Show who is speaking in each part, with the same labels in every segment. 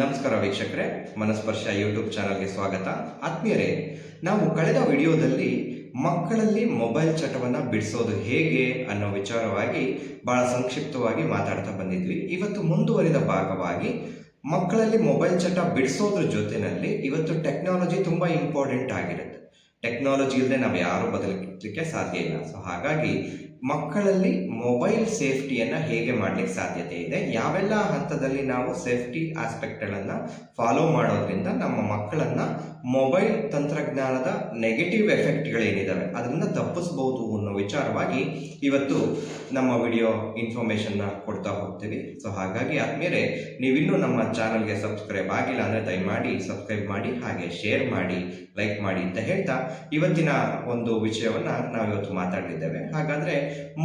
Speaker 1: ನಮಸ್ಕಾರ ವೀಕ್ಷಕರೇ, ಮನಸ್ಪರ್ಶ ಯೂಟ್ಯೂಬ್ ಚಾನಲ್ಗೆ ಸ್ವಾಗತ. ಆತ್ಮೀಯರೇ, ನಾವು ಕಳೆದ ವಿಡಿಯೋದಲ್ಲಿ ಮಕ್ಕಳಲ್ಲಿ ಮೊಬೈಲ್ ಚಟವನ್ನು ಬಿಡಿಸೋದು ಹೇಗೆ ಅನ್ನೋ ವಿಚಾರವಾಗಿ ಬಹಳ ಸಂಕ್ಷಿಪ್ತವಾಗಿ ಮಾತಾಡ್ತಾ ಬಂದಿದ್ವಿ. ಇವತ್ತು ಮುಂದುವರಿದ ಭಾಗವಾಗಿ ಮಕ್ಕಳಲ್ಲಿ ಮೊಬೈಲ್ ಚಟ ಬಿಡಿಸೋದ್ರ ಜೊತೆಯಲ್ಲಿ ಇವತ್ತು ಟೆಕ್ನಾಲಜಿ ತುಂಬ ಇಂಪಾರ್ಟೆಂಟ್ ಆಗಿರುತ್ತೆ. ಟೆಕ್ನಾಲಜಿ ಇಲ್ಲದೆ ನಾವು ಯಾರು ಬದಲಿಸಲಿಕ್ಕೆ ಸಾಧ್ಯ ಇಲ್ಲ. ಸೊ ಹಾಗಾಗಿ ಮಕ್ಕಳಲ್ಲಿ ಮೊಬೈಲ್ ಸೇಫ್ಟಿಯನ್ನು ಹೇಗೆ ಮಾಡಲಿಕ್ಕೆ ಸಾಧ್ಯತೆ ಇದೆ, ಯಾವೆಲ್ಲ ಹಂತದಲ್ಲಿ ನಾವು ಸೇಫ್ಟಿ ಆಸ್ಪೆಕ್ಟ್ಗಳನ್ನು ಫಾಲೋ ಮಾಡೋದ್ರಿಂದ ನಮ್ಮ ಮಕ್ಕಳನ್ನು ಮೊಬೈಲ್ ತಂತ್ರಜ್ಞಾನದ ನೆಗೆಟಿವ್ ಎಫೆಕ್ಟ್ಗಳೇನಿದ್ದಾವೆ ಅದರಿಂದ ತಪ್ಪಿಸ್ಬೋದು ಅನ್ನೋ ವಿಚಾರವಾಗಿ ಇವತ್ತು ನಮ್ಮ ವಿಡಿಯೋ ಇನ್ಫಾರ್ಮೇಷನ್ನ ಕೊಡ್ತಾ ಹೋಗ್ತೀವಿ. ಸೊ ಹಾಗಾಗಿ ಆದ್ಮೇಲೆ ನೀವಿನ್ನೂ ನಮ್ಮ ಚಾನಲ್ಗೆ ಸಬ್ಸ್ಕ್ರೈಬ್ ಆಗಿಲ್ಲ ಅಂದರೆ ದಯಮಾಡಿ ಸಬ್ಸ್ಕ್ರೈಬ್ ಮಾಡಿ, ಹಾಗೆ ಶೇರ್ ಮಾಡಿ, ಲೈಕ್ ಮಾಡಿ ಅಂತ ಹೇಳ್ತಾ ಇವತ್ತಿನ ಒಂದು ವಿಷಯವನ್ನು ನಾವು ಇವತ್ತು ಮಾತಾಡಲಿದ್ದೇವೆ. ಹಾಗಾದರೆ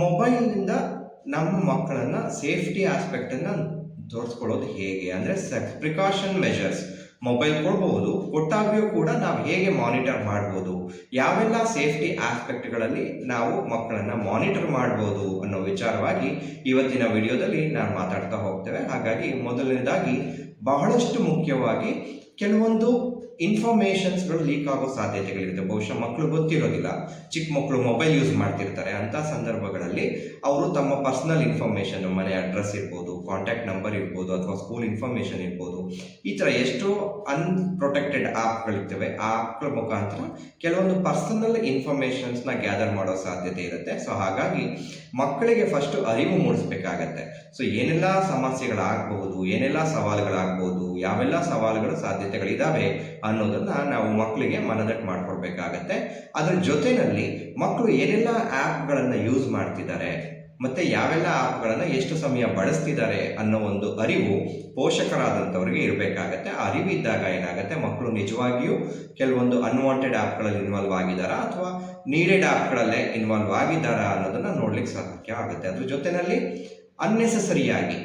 Speaker 1: ಮೊಬೈಲ್ನಿಂದ ನಮ್ಮ ಮಕ್ಕಳನ್ನು ಸೇಫ್ಟಿ ಆಸ್ಪೆಕ್ಟನ್ನು ತೋರಿಸ್ಕೊಳ್ಳೋದು ಹೇಗೆ ಅಂದರೆ ಪ್ರಿಕಾಷನ್ ಮೆಷರ್ಸ್. ಮೊಬೈಲ್ ಕೊಡ್ಬೋದು, ಕೊಟ್ಟಾಗ್ಯೂ ಕೂಡ ನಾವು ಹೇಗೆ ಮಾನಿಟರ್ ಮಾಡ್ಬೋದು, ಯಾವೆಲ್ಲ ಸೇಫ್ಟಿ ಆಸ್ಪೆಕ್ಟ್ಗಳಲ್ಲಿ ನಾವು ಮಕ್ಕಳನ್ನು ಮಾನಿಟರ್ ಮಾಡ್ಬೋದು ಅನ್ನೋ ವಿಚಾರವಾಗಿ ಇವತ್ತಿನ ವಿಡಿಯೋದಲ್ಲಿ ನಾನು ಮಾತಾಡ್ತಾ ಹೋಗ್ತೇವೆ. ಹಾಗಾಗಿ ಮೊದಲನೇದಾಗಿ ಬಹಳಷ್ಟು ಮುಖ್ಯವಾಗಿ ಕೆಲವೊಂದು ಇನ್ಫಾರ್ಮೇಷನ್ಸ್ಗಳು ಲೀಕ್ ಆಗೋ ಸಾಧ್ಯತೆಗಳಿರುತ್ತೆ. ಬಹುಶಃ ಮಕ್ಕಳು ಗೊತ್ತಿರೋದಿಲ್ಲ, ಚಿಕ್ಕ ಮಕ್ಕಳು ಮೊಬೈಲ್ ಯೂಸ್ ಮಾಡ್ತಿರ್ತಾರೆ. ಅಂಥ ಸಂದರ್ಭಗಳಲ್ಲಿ ಅವರು ತಮ್ಮ ಪರ್ಸನಲ್ ಇನ್ಫಾರ್ಮೇಷನ್, ಮನೆ ಅಡ್ರೆಸ್ ಇರ್ಬೋದು, ಕಾಂಟ್ಯಾಕ್ಟ್ ನಂಬರ್ ಇರ್ಬೋದು, ಅಥವಾ ಸ್ಕೂಲ್ ಇನ್ಫಾರ್ಮೇಷನ್ ಇರ್ಬೋದು, ಈ ಥರ ಎಷ್ಟೋ ಅನ್ಪ್ರೊಟೆಕ್ಟೆಡ್ ಆ್ಯಪ್ಗಳಿರ್ತವೆ. ಆ ಆ್ಯಪ್ಗಳ ಮುಖಾಂತರ ಕೆಲವೊಂದು ಪರ್ಸನಲ್ ಇನ್ಫಾರ್ಮೇಷನ್ಸ್ನ ಗ್ಯಾದರ್ ಮಾಡೋ ಸಾಧ್ಯತೆ ಇರುತ್ತೆ. ಸೊ ಹಾಗಾಗಿ ಮಕ್ಕಳಿಗೆ ಫಸ್ಟು ಅರಿವು ಮೂಡಿಸ್ಬೇಕಾಗತ್ತೆ. ಸೊ ಏನೆಲ್ಲ ಸಮಸ್ಯೆಗಳಾಗಬಹುದು, ಏನೆಲ್ಲ ಸವಾಲುಗಳಾಗ್ಬೋದು, ಯಾವೆಲ್ಲ ಸವಾಲುಗಳು ಸಾಧ್ಯತೆಗಳಿದ್ದಾವೆ ಅನ್ನೋದನ್ನು ನಾವು ಮಕ್ಕಳಿಗೆ ಮನದಟ್ಟು ಮಾಡಿಕೊಡ್ಬೇಕಾಗತ್ತೆ. ಅದರ ಜೊತೆಯಲ್ಲಿ ಮಕ್ಕಳು ಏನೆಲ್ಲ ಆ್ಯಪ್ಗಳನ್ನು ಯೂಸ್ ಮಾಡ್ತಿದ್ದಾರೆ ಮತ್ತು ಯಾವೆಲ್ಲ ಆ್ಯಪ್ಗಳನ್ನು ಎಷ್ಟು ಸಮಯ ಬಳಸ್ತಿದ್ದಾರೆ ಅನ್ನೋ ಒಂದು ಅರಿವು ಪೋಷಕರಾದಂಥವ್ರಿಗೆ ಇರಬೇಕಾಗತ್ತೆ. ಆ ಅರಿವು ಇದ್ದಾಗ ಏನಾಗುತ್ತೆ, ಮಕ್ಕಳು ನಿಜವಾಗಿಯೂ ಕೆಲವೊಂದು ಅನ್ವಾಂಟೆಡ್ ಆ್ಯಪ್ಗಳಲ್ಲಿ ಇನ್ವಾಲ್ವ್ ಆಗಿದ್ದಾರಾ ಅಥವಾ ನೀಡೆಡ್ ಆ್ಯಪ್ಗಳಲ್ಲೇ ಇನ್ವಾಲ್ವ್ ಆಗಿದ್ದಾರಾ ಅನ್ನೋದನ್ನು ನೋಡ್ಲಿಕ್ಕೆ ಸಾಧ್ಯ ಆಗುತ್ತೆ. ಅದ್ರ ಜೊತೆಯಲ್ಲಿ ಅನ್ನೆಸೆಸರಿಯಾಗಿ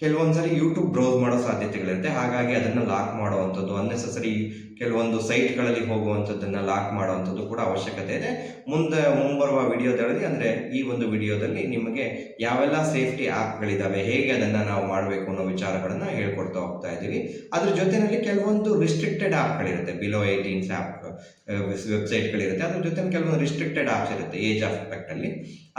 Speaker 1: ಕೆಲವೊಂದ್ಸರಿ ಯೂಟ್ಯೂಬ್ ಬ್ರೌಸ್ ಮಾಡೋ ಸಾಧ್ಯತೆಗಳಿರುತ್ತೆ. ಹಾಗಾಗಿ ಅದನ್ನು ಲಾಕ್ ಮಾಡುವಂಥದ್ದು, ಅನ್ನೆಸೆಸರಿ ಕೆಲವೊಂದು ಸೈಟ್ಗಳಲ್ಲಿ ಹೋಗುವಂಥದ್ದನ್ನು ಲಾಕ್ ಮಾಡುವಂಥದ್ದು ಕೂಡ ಅವಶ್ಯಕತೆ ಇದೆ. ಮುಂಬರುವ ವಿಡಿಯೋದಲ್ಲಿ ಅಂದರೆ ಈ ಒಂದು ವಿಡಿಯೋದಲ್ಲಿ ನಿಮಗೆ ಯಾವೆಲ್ಲ ಸೇಫ್ಟಿ ಆ್ಯಪ್ಗಳಿದ್ದಾವೆ, ಹೇಗೆ ಅದನ್ನು ನಾವು ಮಾಡಬೇಕು ಅನ್ನೋ ವಿಚಾರಗಳನ್ನು ಹೇಳ್ಕೊಡ್ತಾ ಹೋಗ್ತಾ ಇದ್ದೀವಿ. ಅದ್ರ ಜೊತೆಯಲ್ಲಿ ಕೆಲವೊಂದು ರಿಸ್ಟ್ರಿಕ್ಟೆಡ್ ಆ್ಯಪ್ಗಳಿರುತ್ತೆ, ಬಿಲೋ 18 ಆ್ಯಪ್ ವೆಬ್ಸೈಟ್ಗಳಿರುತ್ತೆ. ಅದ್ರ ಜೊತೆ ಕೆಲವೊಂದು ರಿಸ್ಟ್ರಿಕ್ಟೆಡ್ ಆ್ಯಪ್ಸ್ ಇರುತ್ತೆ ಏಜ್ ಆಸ್ಪೆಕ್ಟಲ್ಲಿ.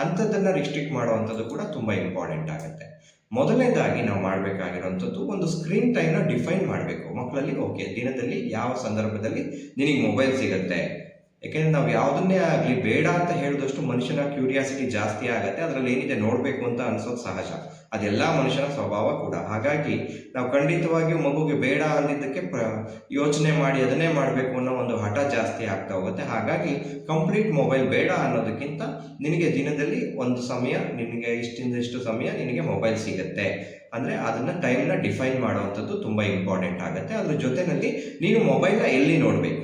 Speaker 1: ಅಂಥದ್ದನ್ನು ರಿಸ್ಟ್ರಿಕ್ಟ್ ಮಾಡುವಂಥದ್ದು ಕೂಡ ತುಂಬ ಇಂಪಾರ್ಟೆಂಟ್ ಆಗುತ್ತೆ. ಮೊದಲನೇದಾಗಿ ನಾವು ಮಾಡಬೇಕಾಗಿರೋಂಥದ್ದು ಒಂದು ಸ್ಕ್ರೀನ್ ಟೈಮ್ನ ಡಿಫೈನ್ ಮಾಡಬೇಕು ಮಕ್ಕಳಲ್ಲಿ. ಓಕೆ, ದಿನದಲ್ಲಿ ಯಾವ ಸಂದರ್ಭದಲ್ಲಿ ನಿನಗೆ ಮೊಬೈಲ್ ಸಿಗುತ್ತೆ. ಯಾಕೆಂದರೆ ನಾವು ಯಾವುದನ್ನೇ ಆಗಲಿ ಬೇಡ ಅಂತ ಹೇಳಿದಷ್ಟು ಮನುಷ್ಯನ ಕ್ಯೂರಿಯಾಸಿಟಿ ಜಾಸ್ತಿ ಆಗುತ್ತೆ. ಅದರಲ್ಲಿ ಏನಿದೆ ನೋಡಬೇಕು ಅಂತ ಅನಿಸೋದು ಸಹಜ, ಅದೆಲ್ಲ ಮನುಷ್ಯನ ಸ್ವಭಾವ ಕೂಡ. ಹಾಗಾಗಿ ನಾವು ಖಂಡಿತವಾಗಿಯೂ ಮಗುಗೆ ಬೇಡ ಅಂದಿದ್ದಕ್ಕೆ ಯೋಚನೆ ಮಾಡಿ ಅದನ್ನೇ ಮಾಡಬೇಕು ಅನ್ನೋ ಒಂದು ಹಠ ಜಾಸ್ತಿ ಆಗ್ತಾ ಹೋಗುತ್ತೆ. ಹಾಗಾಗಿ ಕಂಪ್ಲೀಟ್ ಮೊಬೈಲ್ ಬೇಡ ಅನ್ನೋದಕ್ಕಿಂತ ನಿನಗೆ ದಿನದಲ್ಲಿ ಒಂದು ಸಮಯ, ನಿನಗೆ ಇಷ್ಟಿಂದ ಇಷ್ಟು ಸಮಯ ನಿನಗೆ ಮೊಬೈಲ್ ಸಿಗುತ್ತೆ ಅಂದರೆ ಅದನ್ನು ಟೈಮ್ನ ಡಿಫೈನ್ ಮಾಡುವಂಥದ್ದು ತುಂಬ ಇಂಪಾರ್ಟೆಂಟ್ ಆಗುತ್ತೆ. ಅದ್ರ ಜೊತೆಯಲ್ಲಿ ನೀನು ಮೊಬೈಲ್ನ ಎಲ್ಲಿ ನೋಡಬೇಕು.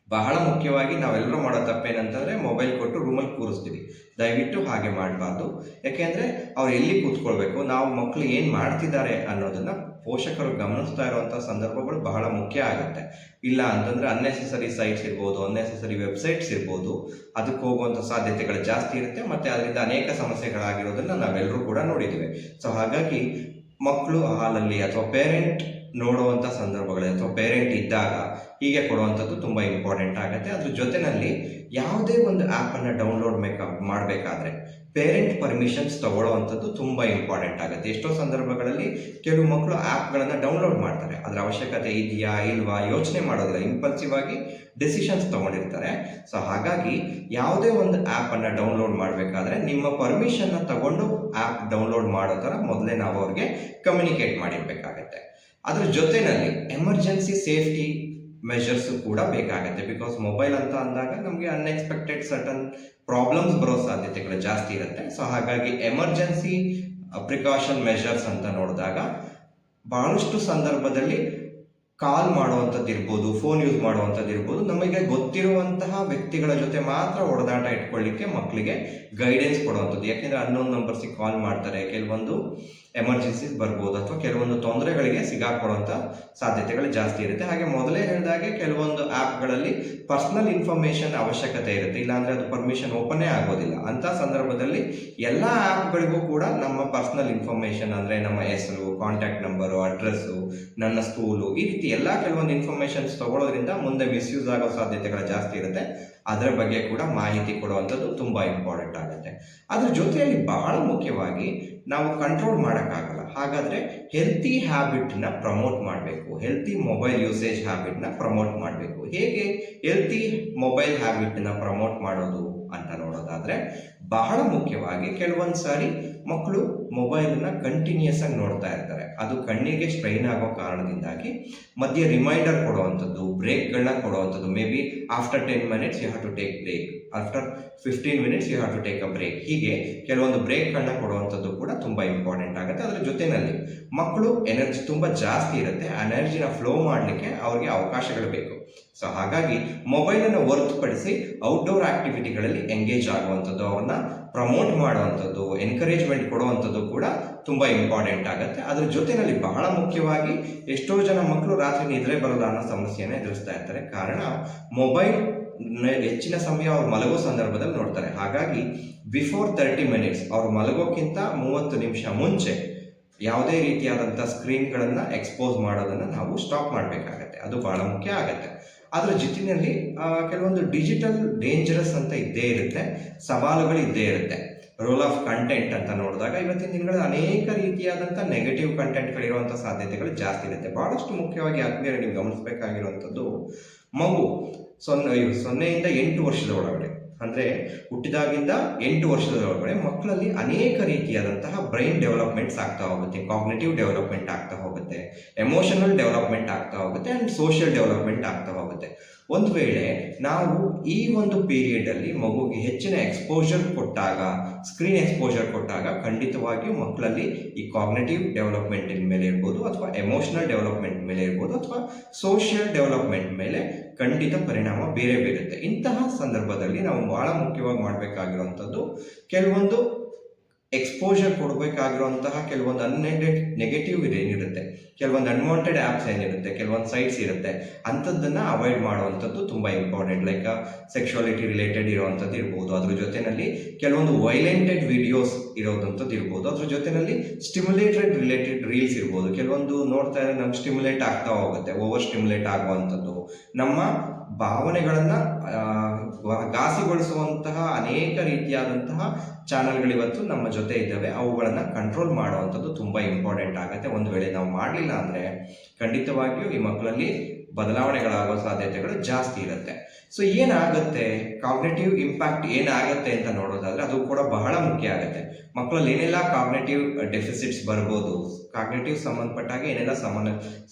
Speaker 1: ಬಹಳ ಮುಖ್ಯವಾಗಿ ನಾವೆಲ್ಲರೂ ಮಾಡೋ ತಪ್ಪೇನಂತಂದರೆ ಮೊಬೈಲ್ ಕೊಟ್ಟು ರೂಮಲ್ಲಿ ಕೂರಿಸ್ತೀವಿ. ದಯವಿಟ್ಟು ಹಾಗೆ ಮಾಡಬಾರ್ದು. ಯಾಕೆಂದರೆ ಅವ್ರು ಎಲ್ಲಿ ಕೂತ್ಕೊಳ್ಬೇಕು, ನಾವು ಮಕ್ಕಳು ಏನು ಮಾಡ್ತಿದ್ದಾರೆ ಅನ್ನೋದನ್ನು ಪೋಷಕರು ಗಮನಿಸ್ತಾ ಇರುವಂಥ ಸಂದರ್ಭಗಳು ಬಹಳ ಮುಖ್ಯ ಆಗುತ್ತೆ. ಇಲ್ಲ ಅಂತಂದರೆ ಅನ್ನೆಸೆಸರಿ ಸೈಟ್ಸ್ ಇರ್ಬೋದು, ಅನ್ನೆಸೆಸರಿ ವೆಬ್ಸೈಟ್ಸ್ ಇರ್ಬೋದು, ಅದಕ್ಕೆ ಹೋಗುವಂಥ ಸಾಧ್ಯತೆಗಳು ಜಾಸ್ತಿ ಇರುತ್ತೆ. ಮತ್ತು ಅದರಿಂದ ಅನೇಕ ಸಮಸ್ಯೆಗಳಾಗಿರೋದನ್ನು ನಾವೆಲ್ಲರೂ ಕೂಡ ನೋಡಿದ್ದೀವಿ. ಸೊ ಹಾಗಾಗಿ ಮಕ್ಕಳು ಹಾಲಲ್ಲಿ ಅಥವಾ ಪೇರೆಂಟ್ ನೋಡುವಂಥ ಸಂದರ್ಭಗಳು ಅಥವಾ ಪೇರೆಂಟ್ ಇದ್ದಾಗ ಹೀಗೆ ಕೊಡುವಂಥದ್ದು ತುಂಬ ಇಂಪಾರ್ಟೆಂಟ್ ಆಗುತ್ತೆ. ಅದ್ರ ಜೊತೆಯಲ್ಲಿ ಯಾವುದೇ ಒಂದು ಆ್ಯಪನ್ನು ಡೌನ್ಲೋಡ್ ಮಾಡಬೇಕಾದ್ರೆ ಪೇರೆಂಟ್ ಪರ್ಮಿಷನ್ಸ್ ತಗೊಳ್ಳೋವಂಥದ್ದು ತುಂಬ ಇಂಪಾರ್ಟೆಂಟ್ ಆಗುತ್ತೆ. ಎಷ್ಟೋ ಸಂದರ್ಭಗಳಲ್ಲಿ ಕೆಲವು ಮಕ್ಕಳು ಆ್ಯಪ್ಗಳನ್ನು ಡೌನ್ಲೋಡ್ ಮಾಡ್ತಾರೆ, ಅದರ ಅವಶ್ಯಕತೆ ಇದೆಯಾ ಇಲ್ವಾ ಯೋಚನೆ ಮಾಡೋದಿಲ್ಲ, ಇಂಪಲ್ಸಿವ್ ಆಗಿ ಡೆಸಿಷನ್ಸ್ ತೊಗೊಂಡಿರ್ತಾರೆ. ಸೊ ಹಾಗಾಗಿ ಯಾವುದೇ ಒಂದು ಆ್ಯಪನ್ನು ಡೌನ್ಲೋಡ್ ಮಾಡಬೇಕಾದ್ರೆ ನಿಮ್ಮ ಪರ್ಮಿಷನ್ನ ತಗೊಂಡು ಆ್ಯಪ್ ಡೌನ್ಲೋಡ್ ಮಾಡೋ ಥರ ಮೊದಲೇ ನಾವು ಅವ್ರಿಗೆ ಕಮ್ಯುನಿಕೇಟ್ ಮಾಡಿರಬೇಕಾಗತ್ತೆ. ಅದ್ರ ಜೊತೆಯಲ್ಲಿ ಎಮರ್ಜೆನ್ಸಿ ಸೇಫ್ಟಿ ಮೆಷರ್ಸು ಕೂಡ ಬೇಕಾಗುತ್ತೆ. ಬಿಕಾಸ್ ಮೊಬೈಲ್ ಅಂತ ಅಂದಾಗ ನಮಗೆ ಅನ್ಎಕ್ಸ್ಪೆಕ್ಟೆಡ್ ಸರ್ಟನ್ ಪ್ರಾಬ್ಲಮ್ಸ್ ಬರೋ ಸಾಧ್ಯತೆಗಳು ಜಾಸ್ತಿ ಇರುತ್ತೆ. ಸೊ ಹಾಗಾಗಿ ಎಮರ್ಜೆನ್ಸಿ ಪ್ರಿಕಾಷನ್ ಮೆಷರ್ಸ್ ಅಂತ ನೋಡಿದಾಗ ಭಾಳಷ್ಟು ಸಂದರ್ಭದಲ್ಲಿ ಕಾಲ್ ಮಾಡುವಂಥದ್ದು ಇರ್ಬೋದು, ಫೋನ್ ಯೂಸ್ ಮಾಡುವಂಥದ್ದು ಇರ್ಬೋದು, ನಮಗೆ ಗೊತ್ತಿರುವಂತಹ ವ್ಯಕ್ತಿಗಳ ಜೊತೆ ಮಾತ್ರ ಒಡನಾಟ ಇಟ್ಕೊಳ್ಳಿಕ್ಕೆ ಮಕ್ಕಳಿಗೆ ಗೈಡೆನ್ಸ್ ಕೊಡುವಂಥದ್ದು. ಯಾಕೆಂದರೆ ಅನ್ನೋನ್ ನಂಬರ್ಸಿಗೆ ಕಾಲ್ ಮಾಡ್ತಾರೆ, ಕೆಲವೊಂದು ಎಮರ್ಜೆನ್ಸೀಸ್ ಬರ್ಬೋದು ಅಥವಾ ಕೆಲವೊಂದು ತೊಂದರೆಗಳಿಗೆ ಸಿಗಾಕೊಳ್ಳುವಂಥ ಸಾಧ್ಯತೆಗಳು ಜಾಸ್ತಿ ಇರುತ್ತೆ. ಹಾಗೆ ಮೊದಲೇ ಹೇಳಿದಾಗೆ ಕೆಲವೊಂದು ಆ್ಯಪ್ಗಳಲ್ಲಿ ಪರ್ಸನಲ್ ಇನ್ಫಾರ್ಮೇಷನ್ ಅವಶ್ಯಕತೆ ಇರುತ್ತೆ, ಇಲ್ಲಾಂದರೆ ಅದು ಪರ್ಮಿಷನ್ ಓಪನ್ನೇ ಆಗೋದಿಲ್ಲ. ಅಂಥ ಸಂದರ್ಭದಲ್ಲಿ ಎಲ್ಲ ಆ್ಯಪ್ಗಳಿಗೂ ಕೂಡ ನಮ್ಮ ಪರ್ಸನಲ್ ಇನ್ಫಾರ್ಮೇಷನ್ ಅಂದರೆ ನಮ್ಮ ಹೆಸರು, ಕಾಂಟ್ಯಾಕ್ಟ್ ನಂಬರು, ಅಡ್ರೆಸ್ಸು, ನನ್ನ ಸ್ಕೂಲು, ಈ ರೀತಿ ಎಲ್ಲ ಕೆಲವೊಂದು ಇನ್ಫಾರ್ಮೇಷನ್ಸ್ ತಗೊಳ್ಳೋದ್ರಿಂದ ಮುಂದೆ ಮಿಸ್ಯೂಸ್ ಆಗೋ ಸಾಧ್ಯತೆಗಳು ಜಾಸ್ತಿ ಇರುತ್ತೆ. ಅದರ ಬಗ್ಗೆ ಕೂಡ ಮಾಹಿತಿ ಕೊಡುವಂಥದ್ದು ತುಂಬ ಇಂಪಾರ್ಟೆಂಟ್ ಆಗುತ್ತೆ. ಅದ್ರ ಜೊತೆಯಲ್ಲಿ ಬಹಳ ಮುಖ್ಯವಾಗಿ ನಾವು ಕಂಟ್ರೋಲ್ ಮಾಡೋಕ್ಕಾಗಲ್ಲ. ಹಾಗಾದರೆ ಹೆಲ್ತಿ ಹ್ಯಾಬಿಟ್ನ ಪ್ರಮೋಟ್ ಮಾಡಬೇಕು, ಹೆಲ್ತಿ ಮೊಬೈಲ್ ಯೂಸೇಜ್ ಹ್ಯಾಬಿಟ್ನ ಪ್ರಮೋಟ್ ಮಾಡಬೇಕು. ಹೇಗೆ ಹೆಲ್ತಿ ಮೊಬೈಲ್ ಹ್ಯಾಬಿಟ್ನ ಪ್ರಮೋಟ್ ಮಾಡೋದು ಅಂತ ನೋಡೋದಾದರೆ, ಬಹಳ ಮುಖ್ಯವಾಗಿ ಕೆಲವೊಂದು ಸಾರಿ ಮಕ್ಕಳು ಮೊಬೈಲನ್ನು ಕಂಟಿನ್ಯೂಸ್ ಆಗಿ ನೋಡ್ತಾ ಇರ್ತಾರೆ. ಅದು ಕಣ್ಣಿಗೆ ಸ್ಟ್ರೈನ್ ಆಗೋ ಕಾರಣದಿಂದಾಗಿ ಮಧ್ಯೆ ರಿಮೈಂಡರ್ ಕೊಡುವಂಥದ್ದು, ಬ್ರೇಕ್ಗಳನ್ನ ಕೊಡುವಂಥದ್ದು. Maybe after 10 minutes you have to take break, after 15 minutes you have to take a break. ಹೀಗೆ ಕೆಲವೊಂದು ಬ್ರೇಕ್ಗಳನ್ನ ಕೊಡುವಂಥದ್ದು ಕೂಡ ತುಂಬ ಇಂಪಾರ್ಟೆಂಟ್ ಆಗುತ್ತೆ. ಅದರ ಜೊತೆಯಲ್ಲಿ ಮಕ್ಕಳು ಎನರ್ಜಿ ತುಂಬ ಜಾಸ್ತಿ ಇರುತ್ತೆ, ಎನರ್ಜಿನ ಫ್ಲೋ ಮಾಡಲಿಕ್ಕೆ ಅವ್ರಿಗೆ ಅವಕಾಶಗಳು ಬೇಕು. ಸೊ ಹಾಗಾಗಿ ಮೊಬೈಲನ್ನು ಹೊರತುಪಡಿಸಿ ಔಟ್ಡೋರ್ ಆಕ್ಟಿವಿಟಿಗಳಲ್ಲಿ ಎಂಗೇಜ್ ಆಗುವಂಥದ್ದು, ಅವ್ರನ್ನ ಪ್ರಮೋಟ್ ಮಾಡುವಂಥದ್ದು, ಎನ್ಕರೇಜ್ಮೆಂಟ್ ಕೊಡುವಂಥದ್ದು ಕೂಡ ತುಂಬ ಇಂಪಾರ್ಟೆಂಟ್ ಆಗುತ್ತೆ. ಅದ್ರ ಜೊತೆಯಲ್ಲಿ ಬಹಳ ಮುಖ್ಯವಾಗಿ ಎಷ್ಟೋ ಜನ ಮಕ್ಕಳು ರಾತ್ರಿ ನಿದ್ರೆ ಬರಲ್ಲ ಅನ್ನೋ ಸಮಸ್ಯೆಯನ್ನು ಎದುರಿಸ್ತಾ ಇರ್ತಾರೆ. ಕಾರಣ ಮೊಬೈಲ್ ಹೆಚ್ಚಿನ ಸಮಯ ಅವ್ರು ಮಲಗೋ ಸಂದರ್ಭದಲ್ಲಿ ನೋಡ್ತಾರೆ. ಹಾಗಾಗಿ ಬಿಫೋರ್ 30 minutes ಅವ್ರು ಮಲಗೋಕ್ಕಿಂತ 30 ನಿಮಿಷ ಮುಂಚೆ ಯಾವುದೇ ರೀತಿಯಾದಂಥ ಸ್ಕ್ರೀನ್ಗಳನ್ನು ಎಕ್ಸ್ಪೋಸ್ ಮಾಡೋದನ್ನು ನಾವು ಸ್ಟಾಪ್ ಮಾಡಬೇಕಾಗತ್ತೆ. ಅದು ಬಹಳ ಮುಖ್ಯ ಆಗುತ್ತೆ. ಅದರ ಜೊತೆಯಲ್ಲಿ ಕೆಲವೊಂದು ಡಿಜಿಟಲ್ ಡೇಂಜರಸ್ ಅಂತ ಇದ್ದೇ ಇರುತ್ತೆ, ಸವಾಲುಗಳು ಇದ್ದೇ ಇರುತ್ತೆ. ರೋಲ್ ಆಫ್ ಕಂಟೆಂಟ್ ಅಂತ ನೋಡಿದಾಗ ಇವತ್ತಿನ ದಿನಗಳಲ್ಲಿ ಅನೇಕ ರೀತಿಯಾದಂಥ ನೆಗೆಟಿವ್ ಕಂಟೆಂಟ್ಗಳಿರುವಂಥ ಸಾಧ್ಯತೆಗಳು ಜಾಸ್ತಿ ಇರುತ್ತೆ. ಭಾಳಷ್ಟು ಮುಖ್ಯವಾಗಿ ಆದ್ಮೇಲೆ ನೀವು ಗಮನಿಸಬೇಕಾಗಿರುವಂಥದ್ದು, ಮಗು 0ಯಿಂದ 8 ವರ್ಷದ ಒಳಗಡೆ, ಅಂದರೆ ಹುಟ್ಟಿದಾಗಿಂದ 8 ವರ್ಷದ ಒಳಗಡೆ ಮಕ್ಕಳಲ್ಲಿ ಅನೇಕ ರೀತಿಯಾದಂತಹ ಬ್ರೈನ್ ಡೆವಲಪ್ಮೆಂಟ್ಸ್ ಆಗ್ತಾ ಹೋಗುತ್ತೆ, ಕಾಗ್ನಿಟಿವ್ ಡೆವಲಪ್ಮೆಂಟ್ ಆಗ್ತಾ ಹೋಗುತ್ತೆ, ಎಮೋಷನಲ್ ಡೆವಲಪ್ಮೆಂಟ್ ಆಗ್ತಾ ಹೋಗುತ್ತೆ, ಆ್ಯಂಡ್ ಸೋಷಿಯಲ್ ಡೆವಲಪ್ಮೆಂಟ್ ಆಗ್ತಾ ಹೋಗುತ್ತೆ. ಒಂದು ವೇಳೆ ನಾವು ಈ ಒಂದು ಪೀರಿಯಡಲ್ಲಿ ಮಗುಗೆ ಹೆಚ್ಚಿನ ಎಕ್ಸ್ಪೋಜರ್ ಕೊಟ್ಟಾಗ, ಸ್ಕ್ರೀನ್ ಎಕ್ಸ್ಪೋಜರ್ ಕೊಟ್ಟಾಗ ಖಂಡಿತವಾಗಿಯೂ ಮಕ್ಕಳಲ್ಲಿ ಈ ಕಾಗ್ನಿಟಿವ್ ಡೆವಲಪ್ಮೆಂಟಿನ ಮೇಲೆ ಇರ್ಬೋದು, ಅಥವಾ ಎಮೋಷನಲ್ ಡೆವಲಪ್ಮೆಂಟ್ ಮೇಲೆ ಇರ್ಬೋದು, ಅಥವಾ ಸೋಷಿಯಲ್ ಡೆವಲಪ್ಮೆಂಟ್ ಮೇಲೆ ಖಂಡಿತ ಪರಿಣಾಮ ಬೇರೆ ಬೀರುತ್ತೆ. ಇಂತಹ ಸಂದರ್ಭದಲ್ಲಿ ನಾವು ಬಹಳ ಮುಖ್ಯವಾಗಿ ಮಾಡಬೇಕಾಗಿರುವಂಥದ್ದು, ಕೆಲವೊಂದು ಎಕ್ಸ್ಪೋಜರ್ ಕೊಡಬೇಕಾಗಿರುವಂತಹ ಕೆಲವೊಂದು ನೆಗೆಟಿವ್ ಏನಿರುತ್ತೆ, ಕೆಲವೊಂದು ಅನ್ವಾಂಟೆಡ್ ಆ್ಯಪ್ಸ್ ಏನಿರುತ್ತೆ, ಕೆಲವೊಂದು ಸೈಟ್ಸ್ ಇರುತ್ತೆ, ಅಂಥದ್ದನ್ನು ಅವಾಯ್ಡ್ ಮಾಡುವಂಥದ್ದು ತುಂಬ ಇಂಪಾರ್ಟೆಂಟ್. ಲೈಕ್ ಸೆಕ್ಷುಯಾಲಿಟಿ ರಿಲೇಟೆಡ್ ಇರುವಂಥದ್ದು ಇರ್ಬೋದು, ಅದ್ರ ಜೊತೆಯಲ್ಲಿ ಕೆಲವೊಂದು ವೈಲೆಂಟೆಡ್ ವಿಡಿಯೋಸ್ ಇರೋದಂಥದ್ದು ಇರ್ಬೋದು, ಅದ್ರ ಜೊತೆಯಲ್ಲಿ ಸ್ಟಿಮ್ಯುಲೇಟೆಡ್ ರಿಲೇಟೆಡ್ ರೀಲ್ಸ್ ಇರ್ಬೋದು. ಕೆಲವೊಂದು ನೋಡ್ತಾ ಇದ್ರೆ ನಮ್ಗೆ ಸ್ಟಿಮ್ಯುಲೇಟ್ ಆಗ್ತಾ ಹೋಗುತ್ತೆ, ಓವರ್ ಸ್ಟಿಮ್ಯುಲೇಟ್ ಆಗುವಂಥದ್ದು, ನಮ್ಮ ಭಾವನೆಗಳನ್ನು ಘಾಸಿಗೊಳಿಸುವಂತಹ ಅನೇಕ ರೀತಿಯಾದಂತಹ ಚಾನಲ್ಗಳಿವತ್ತು ನಮ್ಮ ಜೊತೆ ಇದ್ದಾವೆ. ಅವುಗಳನ್ನು ಕಂಟ್ರೋಲ್ ಮಾಡುವಂಥದ್ದು ತುಂಬ ಇಂಪಾರ್ಟೆಂಟ್ ಆಗುತ್ತೆ. ಒಂದು ವೇಳೆ ನಾವು ಮಾಡಲಿಲ್ಲ ಅಂದರೆ ಖಂಡಿತವಾಗಿಯೂ ಈ ಮಕ್ಕಳಲ್ಲಿ ಬದಲಾವಣೆಗಳಾಗೋ ಸಾಧ್ಯತೆಗಳು ಜಾಸ್ತಿ ಇರುತ್ತೆ. ಸೊ ಏನಾಗುತ್ತೆ, ಕಾಗ್ನಿಟಿವ್ ಇಂಪ್ಯಾಕ್ಟ್ ಏನಾಗುತ್ತೆ ಅಂತ ನೋಡೋದಾದರೆ ಅದು ಕೂಡ ಬಹಳ ಮುಖ್ಯ ಆಗುತ್ತೆ. ಮಕ್ಕಳಲ್ಲಿ ಏನೆಲ್ಲ ಕಾಗ್ನಿಟಿವ್ ಡೆಫಿಸಿಟ್ಸ್ ಬರ್ಬೋದು, ಕಾಗ್ನಿಟಿವ್ ಸಂಬಂಧಪಟ್ಟಾಗ ಏನೆಲ್ಲ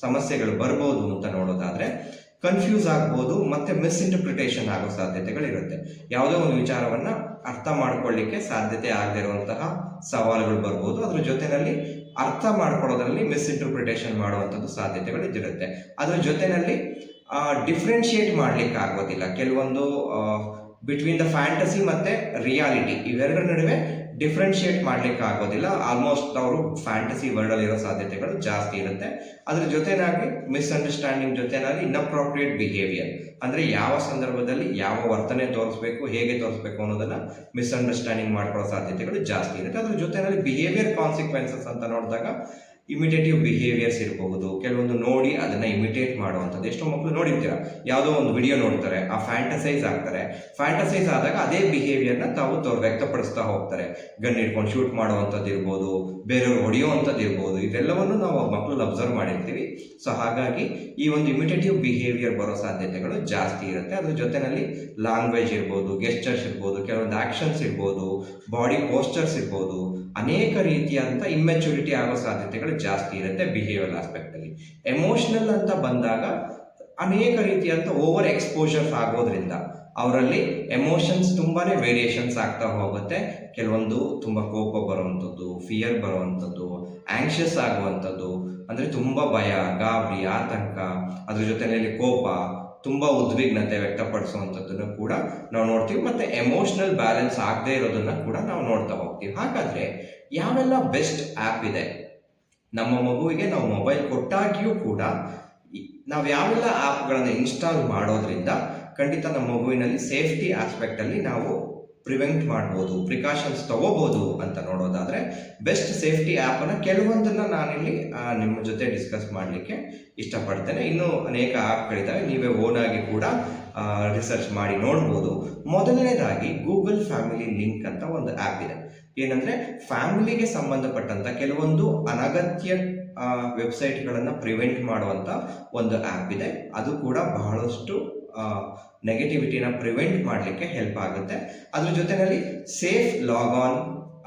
Speaker 1: ಸಮಸ್ಯೆಗಳು ಬರ್ಬೋದು ಅಂತ ನೋಡೋದಾದರೆ, ಕನ್ಫ್ಯೂಸ್ ಆಗ್ಬೋದು, ಮತ್ತು ಮಿಸ್ಇಂಟರ್ಪ್ರಿಟೇಷನ್ ಆಗೋ ಸಾಧ್ಯತೆಗಳಿರುತ್ತೆ. ಯಾವುದೋ ಒಂದು ವಿಚಾರವನ್ನು ಅರ್ಥ ಮಾಡ್ಕೊಳ್ಳಿಕ್ಕೆ ಸಾಧ್ಯತೆ ಆಗದೇ ಇರುವಂತಹ ಸವಾಲುಗಳು ಬರ್ಬೋದು. ಅದ್ರ ಜೊತೆಯಲ್ಲಿ ಅರ್ಥ ಮಾಡ್ಕೊಳ್ಳೋದ್ರಲ್ಲಿ ಮಿಸ್ಇಂಟರ್ಪ್ರಿಟೇಷನ್ ಮಾಡುವಂಥದ್ದು ಸಾಧ್ಯತೆಗಳು ಇದಿರುತ್ತೆ. ಅದ್ರ ಜೊತೆಯಲ್ಲಿ ಡಿಫ್ರೆನ್ಶಿಯೇಟ್ ಮಾಡಲಿಕ್ಕೆ ಆಗೋದಿಲ್ಲ. ಕೆಲವೊಂದು ಬಿಟ್ವೀನ್ ದ ಫ್ಯಾಂಟಸಿ ಮತ್ತು ರಿಯಾಲಿಟಿ ಇವೆರಡರ ನಡುವೆ ಡಿಫ್ರೆನ್ಶಿಯೇಟ್ ಮಾಡಲಿಕ್ಕೆ ಆಗೋದಿಲ್ಲ. ಆಲ್ಮೋಸ್ಟ್ ಅವರು ಫ್ಯಾಂಟಸಿ ವರ್ಲ್ಡಲ್ಲಿರೋ ಸಾಧ್ಯತೆಗಳು ಜಾಸ್ತಿ ಇರುತ್ತೆ. ಅದ್ರ ಜೊತೆನಾಗಿ ಮಿಸ್ಅಂಡರ್ಸ್ಟ್ಯಾಂಡಿಂಗ್ ಜೊತೆನಾಗಿ ಇನ್ಅಪ್ರಾಪ್ರಿಯೇಟ್ ಬಿಹೇವಿಯರ್, ಅಂದರೆ ಯಾವ ಸಂದರ್ಭದಲ್ಲಿ ಯಾವ ವರ್ತನೆ ತೋರಿಸ್ಬೇಕು, ಹೇಗೆ ತೋರಿಸ್ಬೇಕು ಅನ್ನೋದನ್ನು ಮಿಸ್ಅಂಡರ್ಸ್ಟ್ಯಾಂಡಿಂಗ್ ಮಾಡ್ಕೊಳ್ಳೋ ಸಾಧ್ಯತೆಗಳು ಜಾಸ್ತಿ ಇರುತ್ತೆ. ಅದ್ರ ಜೊತೆಯಲ್ಲಿ ಬಿಹೇವಿಯರ್ ಕಾನ್ಸಿಕ್ವೆನ್ಸಸ್ ಅಂತ ನೋಡಿದಾಗ ಇಮಿಟೇಟಿವ್ ಬಿಹೇವಿಯರ್ಸ್ ಇರಬಹುದು, ಕೆಲವೊಂದು ನೋಡಿ ಅದನ್ನು ಇಮಿಟೇಟ್ ಮಾಡುವಂಥದ್ದು. ಎಷ್ಟೋ ಮಕ್ಕಳು ನೋಡಿರ್ತೀರ, ಯಾವುದೋ ಒಂದು ವಿಡಿಯೋ ನೋಡ್ತಾರೆ, ಆ ಫ್ಯಾಂಟಸೈಸ್ ಆಗ್ತಾರೆ, ಫ್ಯಾಂಟಸೈಸ್ ಆದಾಗ ಅದೇ ಬಿಹೇವಿಯರ್ನ ತಾವು ವ್ಯಕ್ತಪಡಿಸ್ತಾ ಹೋಗ್ತಾರೆ. ಗನ್ ಇಟ್ಕೊಂಡು ಶೂಟ್ ಮಾಡುವಂಥದ್ದು ಇರ್ಬೋದು, ಬೇರೆಯವ್ರು ಹೊಡೆಯುವಂಥದ್ದು ಇರ್ಬೋದು, ಇದೆಲ್ಲವನ್ನು ನಾವು ಮಕ್ಕಳು ಅಬ್ಸರ್ವ್ ಮಾಡಿರ್ತೀವಿ. ಸೊ ಹಾಗಾಗಿ ಈ ಒಂದು ಇಮಿಟೇಟಿವ್ ಬಿಹೇವಿಯರ್ ಬರೋ ಸಾಧ್ಯತೆಗಳು ಜಾಸ್ತಿ ಇರುತ್ತೆ. ಅದ್ರ ಜೊತೆಯಲ್ಲಿ ಲ್ಯಾಂಗ್ವೇಜ್ ಇರ್ಬೋದು, ಗೆಸ್ಚರ್ಸ್ ಇರ್ಬೋದು, ಕೆಲವೊಂದು ಆ್ಯಕ್ಷನ್ಸ್ ಇರ್ಬೋದು, ಬಾಡಿ ಪೋಸ್ಚರ್ಸ್ ಇರ್ಬೋದು, ಅನೇಕ ರೀತಿಯಾದಂಥ ಇಮ್ಮೆಚುರಿಟಿ ಆಗೋ ಸಾಧ್ಯತೆಗಳು ಜಾಸ್ತಿ ಇರುತ್ತೆ ಬಿಹೇವಿಯರ್ ಆಸ್ಪೆಕ್ಟಲ್ಲಿ. ಎಮೋಷನಲ್ ಅಂತ ಬಂದಾಗ ಅನೇಕ ರೀತಿಯಾದಂಥ ಓವರ್ ಎಕ್ಸ್ಪೋಜರ್ಸ್ ಆಗೋದ್ರಿಂದ ಅವರಲ್ಲಿ ಎಮೋಷನ್ಸ್ ತುಂಬಾ ವೇರಿಯೇಷನ್ಸ್ ಆಗ್ತಾ ಹೋಗುತ್ತೆ. ಕೆಲವೊಂದು ತುಂಬ ಕೋಪ ಬರುವಂಥದ್ದು, ಫಿಯರ್ ಬರುವಂಥದ್ದು, ಆ್ಯಂಕ್ಷಿಯಸ್ ಆಗುವಂಥದ್ದು, ಅಂದರೆ ತುಂಬ ಭಯ, ಗಾಬರಿ, ಆತಂಕ, ಅದ್ರ ಜೊತೆಯಲ್ಲಿ ಕೋಪ, ತುಂಬ ಉದ್ವಿಗ್ನತೆ ವ್ಯಕ್ತಪಡಿಸುವಂಥದ್ದನ್ನು ಕೂಡ ನಾವು ನೋಡ್ತೀವಿ. ಮತ್ತು ಎಮೋಷ್ನಲ್ ಬ್ಯಾಲೆನ್ಸ್ ಆಗದೆ ಇರೋದನ್ನು ಕೂಡ ನಾವು ನೋಡ್ತಾ ಹೋಗ್ತೀವಿ. ಹಾಗಾದರೆ ಯಾವೆಲ್ಲ ಬೆಸ್ಟ್ ಆ್ಯಪ್ ಇದೆ ನಮ್ಮ ಮಗುವಿಗೆ ನಾವು ಮೊಬೈಲ್ ಕೊಟ್ಟಾಗಿಯೂ ಕೂಡ ನಾವು ಯಾವೆಲ್ಲ ಆ್ಯಪ್ಗಳನ್ನು ಇನ್ಸ್ಟಾಲ್ ಮಾಡೋದ್ರಿಂದ ಖಂಡಿತ ನಮ್ಮ ಮಗುವಿನಲ್ಲಿ ಸೇಫ್ಟಿ ಆಸ್ಪೆಕ್ಟಲ್ಲಿ ನಾವು ಪ್ರಿವೆಂಟ್ ಮಾಡ್ಬೋದು, ಪ್ರಿಕಾಷನ್ಸ್ ತಗೋಬೋದು ಅಂತ ನೋಡೋದಾದರೆ ಬೆಸ್ಟ್ ಸೇಫ್ಟಿ ಆ್ಯಪನ್ನು ಕೆಲವೊಂದನ್ನು ನಾನಿಲ್ಲಿ ನಿಮ್ಮ ಜೊತೆ ಡಿಸ್ಕಸ್ ಮಾಡಲಿಕ್ಕೆ ಇಷ್ಟಪಡ್ತೇನೆ. ಇನ್ನೂ ಅನೇಕ ಆ್ಯಪ್ಗಳಿದ್ದಾವೆ, ನೀವೇ ಓನಾಗಿ ಕೂಡ ರಿಸರ್ಚ್ ಮಾಡಿ ನೋಡ್ಬೋದು. ಮೊದಲನೇದಾಗಿ ಗೂಗಲ್ ಫ್ಯಾಮಿಲಿ ಲಿಂಕ್ ಅಂತ ಒಂದು ಆ್ಯಪ್ ಇದೆ. ಏನಂದರೆ ಫ್ಯಾಮಿಲಿಗೆ ಸಂಬಂಧಪಟ್ಟಂಥ ಕೆಲವೊಂದು ಅನಗತ್ಯ ವೆಬ್ಸೈಟ್ಗಳನ್ನು ಪ್ರಿವೆಂಟ್ ಮಾಡುವಂಥ ಒಂದು ಆ್ಯಪ್ ಇದೆ. ಅದು ಕೂಡ ಬಹಳಷ್ಟು ನೆಗೆಟಿವಿಟಿನ ಪ್ರಿವೆಂಟ್ ಮಾಡಲಿಕ್ಕೆ ಹೆಲ್ಪ್ ಆಗುತ್ತೆ. ಅದ್ರ ಜೊತೆಯಲ್ಲಿ ಸೇಫ್ ಲಾಗ್ ಆನ್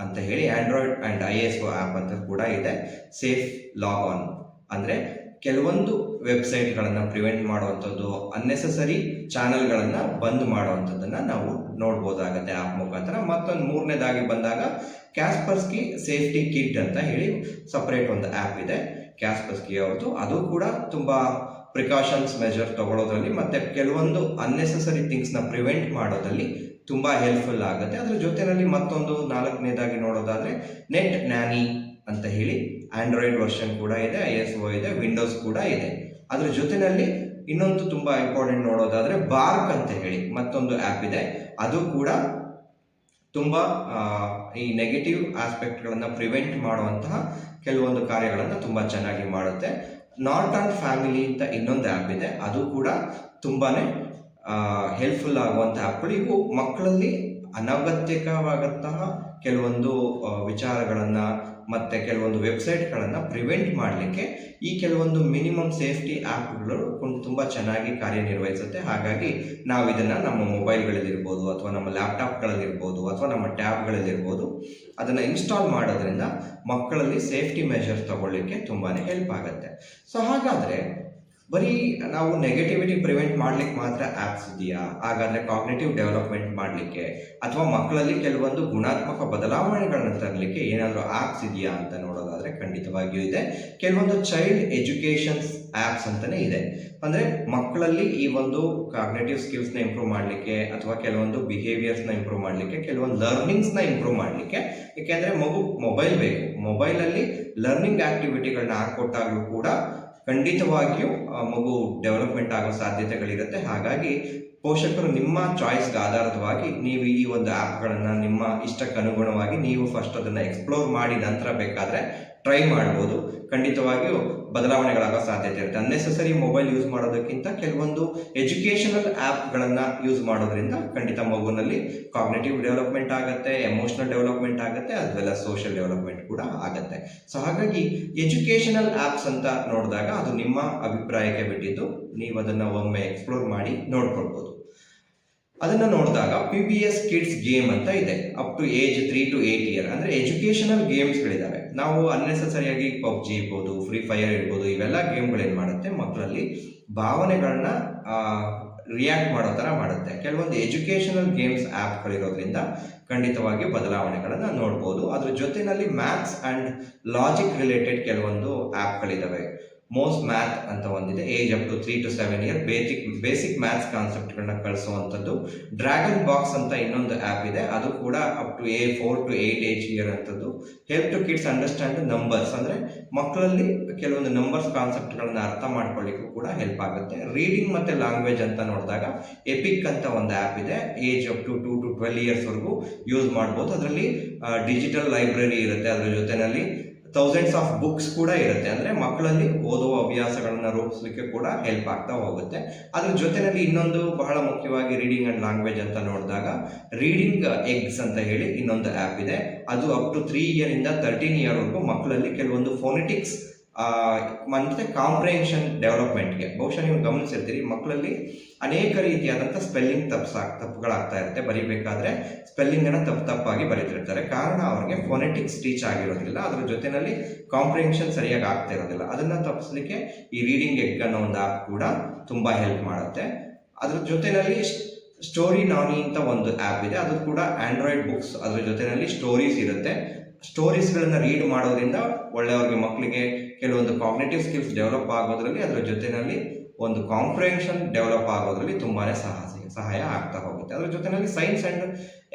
Speaker 1: ಅಂತ ಹೇಳಿ ಆಂಡ್ರಾಯ್ಡ್ ಆ್ಯಂಡ್ ISO ಆ್ಯಪ್ ಅಂತ ಕೂಡ ಇದೆ. ಸೇಫ್ ಲಾಗ್ ಆನ್ ಅಂದರೆ ಕೆಲವೊಂದು ವೆಬ್ಸೈಟ್ಗಳನ್ನು ಪ್ರಿವೆಂಟ್ ಮಾಡುವಂಥದ್ದು, ಅನ್ನೆಸೆಸರಿ ಚಾನಲ್ಗಳನ್ನು ಬಂದ್ ಮಾಡುವಂಥದ್ದನ್ನು ನಾವು ನೋಡ್ಬೋದಾಗತ್ತೆ ಆ್ಯಪ್ ಮುಖಾಂತರ. ಮತ್ತೊಂದು ಮೂರನೇದಾಗಿ ಬಂದಾಗ ಕ್ಯಾಸ್ಪರ್ಸ್ಕಿ ಸೇಫ್ಟಿ ಕಿಟ್ ಅಂತ ಹೇಳಿ ಸಪ್ರೇಟ್ ಒಂದು ಆ್ಯಪ್ ಇದೆ ಕ್ಯಾಸ್ಪರ್ಸ್ಕಿ ಅವ್ರದ್ದು. ಅದು ಕೂಡ ತುಂಬ ಪ್ರಿಕಾಷನ್ಸ್ ಮೆಜರ್ ತಗೊಳ್ಳೋದ್ರಲ್ಲಿ ಮತ್ತು ಕೆಲವೊಂದು ಅನ್ನೆಸೆಸರಿ ಥಿಂಗ್ಸ್ನ ಪ್ರಿವೆಂಟ್ ಮಾಡೋದ್ರಲ್ಲಿ ತುಂಬ ಹೆಲ್ಪ್ಫುಲ್ ಆಗುತ್ತೆ. ಅದ್ರ ಜೊತೆಯಲ್ಲಿ ಮತ್ತೊಂದು ನಾಲ್ಕನೇದಾಗಿ ನೋಡೋದಾದರೆ ನೆಟ್ ನ್ಯಾನಿ ಅಂತ ಹೇಳಿ ಆಂಡ್ರಾಯ್ಡ್ ವರ್ಷನ್ ಕೂಡ ಇದೆ, ISO ಇದೆ, ವಿಂಡೋಸ್ ಕೂಡ ಇದೆ. ಅದ್ರ ಜೊತೆಯಲ್ಲಿ ಇನ್ನೊಂದು ತುಂಬ ಇಂಪಾರ್ಟೆಂಟ್ ನೋಡೋದಾದರೆ ಬಾರ್ಕ್ ಅಂತ ಹೇಳಿ ಮತ್ತೊಂದು ಆ್ಯಪ್ ಇದೆ. ಅದು ಕೂಡ ತುಂಬ ಈ ನೆಗೆಟಿವ್ ಆಸ್ಪೆಕ್ಟ್ಗಳನ್ನು ಪ್ರಿವೆಂಟ್ ಮಾಡುವಂತಹ ಕೆಲವೊಂದು ಕಾರ್ಯಗಳನ್ನು ತುಂಬ ಚೆನ್ನಾಗಿ ಮಾಡುತ್ತೆ. ನಾಟ್ ಆನ್ ಫ್ಯಾಮಿಲಿ ಅಂತ ಇನ್ನೊಂದು ಆ್ಯಪ್ ಇದೆ. ಅದು ಕೂಡ ತುಂಬಾ ಹೆಲ್ಪ್ಫುಲ್ ಆಗುವಂಥ ಆ್ಯಪ್ಗಳು. ಇವು ಮಕ್ಕಳಲ್ಲಿ ಅನಗತ್ಯವಾದಂತಹ ಕೆಲವೊಂದು ವಿಚಾರಗಳನ್ನು ಮತ್ತು ಕೆಲವೊಂದು ವೆಬ್ಸೈಟ್ಗಳನ್ನು ಪ್ರಿವೆಂಟ್ ಮಾಡಲಿಕ್ಕೆ ಈ ಕೆಲವೊಂದು ಮಿನಿಮಮ್ ಸೇಫ್ಟಿ ಆ್ಯಪ್ಗಳು ತುಂಬ ಚೆನ್ನಾಗಿ ಕಾರ್ಯನಿರ್ವಹಿಸುತ್ತೆ. ಹಾಗಾಗಿ ನಾವು ಇದನ್ನು ನಮ್ಮ ಮೊಬೈಲ್ಗಳಲ್ಲಿರ್ಬೋದು ಅಥವಾ ನಮ್ಮ ಲ್ಯಾಪ್ಟಾಪ್ಗಳಲ್ಲಿರ್ಬೋದು ಅಥವಾ ನಮ್ಮ ಟ್ಯಾಬ್ಗಳಲ್ಲಿರ್ಬೋದು ಅದನ್ನು ಇನ್ಸ್ಟಾಲ್ ಮಾಡೋದ್ರಿಂದ ಮಕ್ಕಳಲ್ಲಿ ಸೇಫ್ಟಿ ಮೆಷರ್ಸ್ ತಗೊಳ್ಳಿಕ್ಕೆ ತುಂಬಾ ಹೆಲ್ಪ್ ಆಗುತ್ತೆ. ಸೊ ಹಾಗಾದರೆ ಬರೀ ನಾವು ನೆಗೆಟಿವಿಟಿ ಪ್ರಿವೆಂಟ್ ಮಾಡ್ಲಿಕ್ಕೆ ಮಾತ್ರ ಆ್ಯಪ್ಸ್ ಇದೆಯಾ? ಹಾಗಾದರೆ ಕಾಗ್ನೇಟಿವ್ ಡೆವಲಪ್ಮೆಂಟ್ ಮಾಡಲಿಕ್ಕೆ ಅಥವಾ ಮಕ್ಕಳಲ್ಲಿ ಕೆಲವೊಂದು ಗುಣಾತ್ಮಕ ಬದಲಾವಣೆಗಳನ್ನ ತರಲಿಕ್ಕೆ ಏನಾದರೂ ಆ್ಯಪ್ಸ್ ಇದೆಯಾ ಅಂತ ನೋಡೋದಾದರೆ ಖಂಡಿತವಾಗಿಯೂ ಇದೆ. ಕೆಲವೊಂದು ಚೈಲ್ಡ್ ಎಜುಕೇಷನ್ಸ್ ಆ್ಯಪ್ಸ್ ಅಂತಲೇ ಇದೆ. ಅಂದರೆ ಮಕ್ಕಳಲ್ಲಿ ಈ ಒಂದು ಕಾಗ್ನೇಟಿವ್ ಸ್ಕಿಲ್ಸ್ನ ಇಂಪ್ರೂವ್ ಮಾಡಲಿಕ್ಕೆ ಅಥವಾ ಕೆಲವೊಂದು ಬಿಹೇವಿಯರ್ಸ್ನ ಇಂಪ್ರೂವ್ ಮಾಡಲಿಕ್ಕೆ, ಕೆಲವೊಂದು ಲರ್ನಿಂಗ್ಸ್ನ ಇಂಪ್ರೂವ್ ಮಾಡಲಿಕ್ಕೆ. ಏಕೆಂದರೆ ಮೊಬೈಲ್ ಬೇಕು, ಮೊಬೈಲಲ್ಲಿ ಲರ್ನಿಂಗ್ ಆ್ಯಕ್ಟಿವಿಟಿಗಳನ್ನ ಹಾಕ್ಕೊಟ್ಟಾಗಲೂ ಕೂಡ ಖಂಡಿತವಾಗಿಯೂ ಮಗು ಡೆವಲಪ್ಮೆಂಟ್ ಆಗೋ ಸಾಧ್ಯತೆಗಳಿರುತ್ತೆ. ಹಾಗಾಗಿ ಪೋಷಕರು ನಿಮ್ಮ ಚಾಯ್ಸ್ಗೆ ಆಧಾರಿತವಾಗಿ ನೀವು ಈ ಒಂದು ಆ್ಯಪ್ಗಳನ್ನು ನಿಮ್ಮ ಇಷ್ಟಕ್ಕೆ ಅನುಗುಣವಾಗಿ ನೀವು ಫಸ್ಟ್ ಅದನ್ನು ಎಕ್ಸ್ಪ್ಲೋರ್ ಮಾಡಿ ನಂತರ ಬೇಕಾದರೆ ಟ್ರೈ ಮಾಡ್ಬೋದು. ಖಂಡಿತವಾಗಿಯೂ ಬದಲಾವಣೆಗಳಾಗೋ ಸಾಧ್ಯತೆ ಇರುತ್ತೆ. ಅನ್ನೆಸೆಸರಿ ಮೊಬೈಲ್ ಯೂಸ್ ಮಾಡೋದಕ್ಕಿಂತ ಕೆಲವೊಂದು ಎಜುಕೇಷನಲ್ ಆ್ಯಪ್ಗಳನ್ನು ಯೂಸ್ ಮಾಡೋದ್ರಿಂದ ಖಂಡಿತ ಮಗುವಿನಲ್ಲಿ ಕಾಗ್ನೇಟಿವ್ ಡೆವಲಪ್ಮೆಂಟ್ ಆಗುತ್ತೆ, ಎಮೋಷನಲ್ ಡೆವಲಪ್ಮೆಂಟ್ ಆಗುತ್ತೆ, as well as social development ಕೂಡ ಆಗುತ್ತೆ. ಸೊ ಹಾಗಾಗಿ ಎಜುಕೇಷನಲ್ ಆ್ಯಪ್ಸ್ ಅಂತ ನೋಡಿದಾಗ ಅದು ನಿಮ್ಮ ಅಭಿಪ್ರಾಯಕ್ಕೆ ಬಿಟ್ಟಿದ್ದು, ನೀವು ಅದನ್ನು ಒಮ್ಮೆ ಎಕ್ಸ್ಪ್ಲೋರ್ ಮಾಡಿ ನೋಡ್ಕೊಳ್ಬೋದು. ಅದನ್ನು ನೋಡಿದಾಗ PBS ಕಿಡ್ಸ್ ಗೇಮ್ ಅಂತ ಇದೆ. Up to age 3 to 8 year ಅಂದರೆ ಎಜುಕೇಷನಲ್ ಗೇಮ್ಸ್ಗಳಿದ್ದಾವೆ. ನಾವು ಅನ್ನೆಸೆಸರಿಯಾಗಿ ಪಬ್ಜಿ ಇರ್ಬೋದು, ಫ್ರೀ ಫೈರ್ ಇರ್ಬೋದು, ಇವೆಲ್ಲ ಗೇಮ್ಗಳೇನು ಮಾಡುತ್ತೆ ಮಕ್ಕಳಲ್ಲಿ ಭಾವನೆಗಳನ್ನ ರಿಯಾಕ್ಟ್ ಮಾಡೋ ಥರ ಮಾಡುತ್ತೆ. ಕೆಲವೊಂದು ಎಜುಕೇಷನಲ್ ಗೇಮ್ಸ್ ಆ್ಯಪ್ಗಳಿರೋದ್ರಿಂದ ಖಂಡಿತವಾಗಿ ಬದಲಾವಣೆಗಳನ್ನು ನೋಡ್ಬೋದು. ಅದ್ರ ಜೊತೆಯಲ್ಲಿ ಮ್ಯಾಥ್ಸ್ ಆ್ಯಂಡ್ ಲಾಜಿಕ್ ರಿಲೇಟೆಡ್ ಕೆಲವೊಂದು ಆ್ಯಪ್ಗಳಿದ್ದಾವೆ. ಮೋಸ್ಟ್ ಮ್ಯಾಥ್ ಅಂತ ಒಂದಿದೆ, age up to 3 to 7 year, basic maths ಕಾನ್ಸೆಪ್ಟ್ಗಳನ್ನ ಕಳಿಸುವಂಥದ್ದು. ಡ್ರ್ಯಾಗನ್ ಬಾಕ್ಸ್ ಅಂತ ಇನ್ನೊಂದು ಆ್ಯಪ್ ಇದೆ. ಅದು ಕೂಡ up to 4 to 8 age year ಅಂತದ್ದು. Help to kids understand numbers ಅಂದರೆ ಮಕ್ಕಳಲ್ಲಿ ಕೆಲವೊಂದು ನಂಬರ್ಸ್ ಕಾನ್ಸೆಪ್ಟ್ಗಳನ್ನ ಅರ್ಥ ಮಾಡ್ಕೊಳ್ಳಿಕ್ಕೂ ಕೂಡ ಹೆಲ್ಪ್ ಆಗುತ್ತೆ. ರೀಡಿಂಗ್ ಮತ್ತು ಲ್ಯಾಂಗ್ವೇಜ್ ಅಂತ ನೋಡಿದಾಗ ಎಪಿಕ್ ಅಂತ ಒಂದು ಆ್ಯಪ್ ಇದೆ. ಏಜ್ ಅಪ್ ಟು 2 to 12 ಇಯರ್ಸ್ವರೆಗೂ ಯೂಸ್ ಮಾಡ್ಬೋದು. ಅದರಲ್ಲಿ ಡಿಜಿಟಲ್ ಲೈಬ್ರರಿ ಇರುತ್ತೆ. ಅದರ ಜೊತೆಯಲ್ಲಿ ಥೌಸಂಡ್ಸ್ ಆಫ್ ಬುಕ್ಸ್ ಕೂಡ ಇರುತ್ತೆ. ಅಂದರೆ ಮಕ್ಕಳಲ್ಲಿ ಓದುವ ಅಭ್ಯಾಸಗಳನ್ನು ರೂಪಿಸಲಿಕ್ಕೆ ಕೂಡ ಹೆಲ್ಪ್ ಆಗ್ತಾ ಹೋಗುತ್ತೆ. ಅದ್ರ ಜೊತೆಯಲ್ಲಿ ಇನ್ನೊಂದು ಬಹಳ ಮುಖ್ಯವಾಗಿ ರೀಡಿಂಗ್ ಆ್ಯಂಡ್ ಲ್ಯಾಂಗ್ವೇಜ್ ಅಂತ ನೋಡಿದಾಗ ರೀಡಿಂಗ್ ಎಗ್ಸ್ ಅಂತ ಹೇಳಿ ಇನ್ನೊಂದು ಆ್ಯಪ್ ಇದೆ. ಅದು ಅಪ್ ಟು 3 ಇಯರಿಂದ 13 ಇಯರ್ವರೆಗೂ ಮಕ್ಕಳಲ್ಲಿ ಕೆಲವೊಂದು ಫೋನೆಟಿಕ್ಸ್ ಮತ್ತು ಕಾಂಪ್ರಿಹೆನ್ಷನ್ ಡೆವಲಪ್ಮೆಂಟ್ಗೆ, ಬಹುಶಃ ನೀವು ಗಮನಿಸಿರ್ತೀರಿ ಮಕ್ಕಳಲ್ಲಿ ಅನೇಕ ರೀತಿಯಾದಂಥ ಸ್ಪೆಲ್ಲಿಂಗ್ ತಪ್ಪುಗಳಾಗ್ತಾ ಇರುತ್ತೆ. ಬರೀಬೇಕಾದ್ರೆ ಸ್ಪೆಲ್ಲಿಂಗನ್ನು ತಪ್ಪಾಗಿ ಬರೀತಿರ್ತಾರೆ. ಕಾರಣ ಅವ್ರಿಗೆ ಫೋನೆಟಿಕ್ಸ್ ಟೀಚ್ ಆಗಿರೋದಿಲ್ಲ, ಅದರ ಜೊತೆಯಲ್ಲಿ ಕಾಂಪ್ರಿಹೆನ್ಷನ್ ಸರಿಯಾಗಿ ಆಗ್ತಾ ಇರೋದಿಲ್ಲ. ಅದನ್ನು ತಪ್ಪಿಸ್ಲಿಕ್ಕೆ ಈ ರೀಡಿಂಗ್ ಎಗ್ ಅನ್ನೋ ಒಂದು ಆ್ಯಪ್ ಕೂಡ ತುಂಬ ಹೆಲ್ಪ್ ಮಾಡುತ್ತೆ. ಅದ್ರ ಜೊತೆಯಲ್ಲಿ ಸ್ಟೋರಿ ನಾನಿ ಅಂತ ಒಂದು ಆ್ಯಪ್ ಇದೆ. ಅದು ಕೂಡ ಆಂಡ್ರಾಯ್ಡ್ ಬುಕ್ಸ್, ಅದ್ರ ಜೊತೆಯಲ್ಲಿ ಸ್ಟೋರೀಸ್ ಇರುತ್ತೆ. ಸ್ಟೋರೀಸ್ಗಳನ್ನು ರೀಡ್ ಮಾಡೋದ್ರಿಂದ ಒಳ್ಳೆಯವ್ರಿಗೆ ಮಕ್ಕಳಿಗೆ ಕೆಲವೊಂದು ಕಾಗ್ನೇಟಿವ್ ಸ್ಕಿಲ್ಸ್ ಡೆವಲಪ್ ಆಗೋದ್ರಲ್ಲಿ, ಅದರ ಜೊತೆಯಲ್ಲಿ ಒಂದು ಕಾಂಪ್ರಿಹೆನ್ಷನ್ ಡೆವಲಪ್ ಆಗೋದ್ರಲ್ಲಿ ತುಂಬಾ ಸಹಾಯ ಆಗ್ತಾ ಹೋಗುತ್ತೆ. ಅದ್ರ ಜೊತೆಯಲ್ಲಿ ಸೈನ್ಸ್ ಆ್ಯಂಡ್